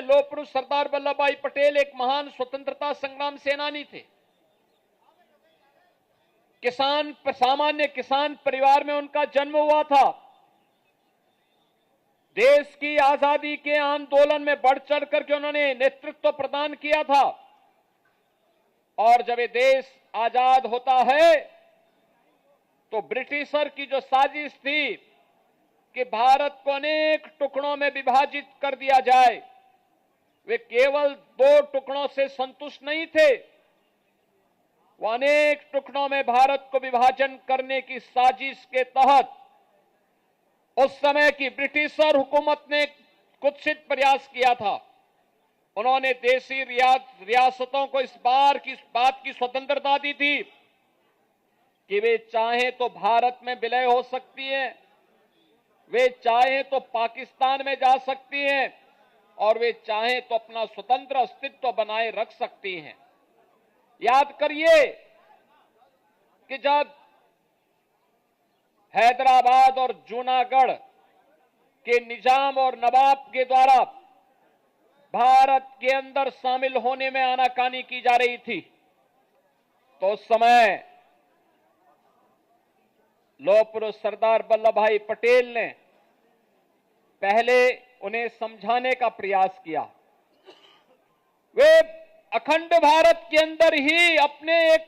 लौह पुरुष सरदार वल्लभ भाई पटेल एक महान स्वतंत्रता संग्राम सेनानी थे। सामान्य किसान परिवार में उनका जन्म हुआ था। देश की आजादी के आंदोलन में बढ़ चढ़ करके उन्होंने नेतृत्व प्रदान किया था। और जब ये देश आजाद होता है तो ब्रिटिशर की जो साजिश थी कि भारत को अनेक टुकड़ों में विभाजित कर दिया जाए, वे केवल 2 टुकड़ों से संतुष्ट नहीं थे, वो अनेक टुकड़ों में भारत को विभाजन करने की साजिश के तहत उस समय की ब्रिटिशर हुकूमत ने कुत्सित प्रयास किया था। उन्होंने देशी रियासतों को इस बात की स्वतंत्रता दी थी कि वे चाहें तो भारत में विलय हो सकती हैं, वे चाहें तो पाकिस्तान में जा सकती हैं और वे चाहें तो अपना स्वतंत्र अस्तित्व बनाए रख सकती हैं। याद करिए कि जब हैदराबाद और जूनागढ़ के निजाम और नवाब के द्वारा भारत के अंदर शामिल होने में आनाकानी की जा रही थी, तो उस समय लौह पुरुष सरदार वल्लभ भाई पटेल ने पहले उन्हें समझाने का प्रयास किया। वे अखंड भारत के अंदर ही अपने एक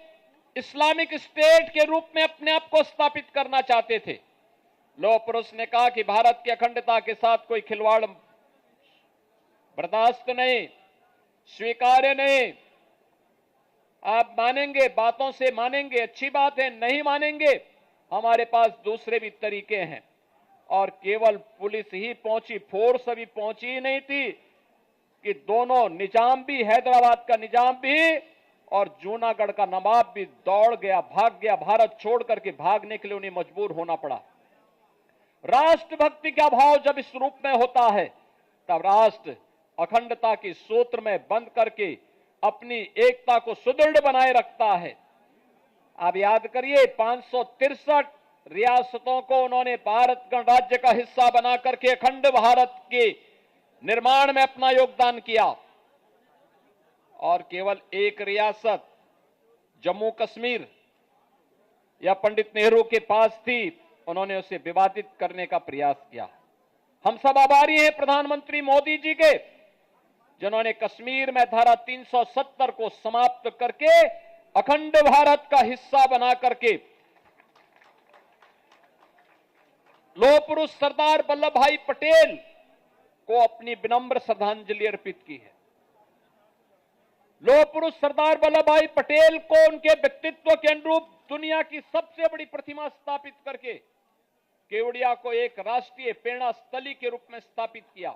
इस्लामिक स्टेट के रूप में अपने आप को स्थापित करना चाहते थे। लौह पुरुष ने कहा कि भारत की अखंडता के साथ कोई खिलवाड़ बर्दाश्त नहीं, स्वीकार्य नहीं। आप मानेंगे, बातों से मानेंगे, अच्छी बात है, नहीं मानेंगे, हमारे पास दूसरे भी तरीके हैं। और केवल पुलिस ही पहुंची, फोर्स अभी पहुंची ही नहीं थी कि दोनों निजाम भी, हैदराबाद का निजाम भी और जूनागढ़ का नवाब भी दौड़ गया, भाग गया। भारत छोड़ करके भागने के लिए उन्हें मजबूर होना पड़ा। राष्ट्रभक्ति का भाव जब इस रूप में होता है तब राष्ट्र अखंडता के सूत्र में बंद करके अपनी एकता को सुदृढ़ बनाए रखता है। आप याद करिए, 563 रियासतों को उन्होंने भारत गणराज्य का हिस्सा बना करके अखंड भारत के निर्माण में अपना योगदान किया। और केवल एक रियासत जम्मू कश्मीर या पंडित नेहरू के पास थी, उन्होंने उसे विवादित करने का प्रयास किया। हम सब आभारी हैं प्रधानमंत्री मोदी जी के, जिन्होंने कश्मीर में धारा 370 को समाप्त करके अखंड भारत का हिस्सा बना करके लौह पुरुष सरदार वल्लभ भाई पटेल को अपनी विनम्र श्रद्धांजलि अर्पित की है। लौह पुरुष सरदार वल्लभ भाई पटेल को उनके व्यक्तित्व के अनुरूप दुनिया की सबसे बड़ी प्रतिमा स्थापित करके केवड़िया को एक राष्ट्रीय प्रेरणा स्थली के रूप में स्थापित किया।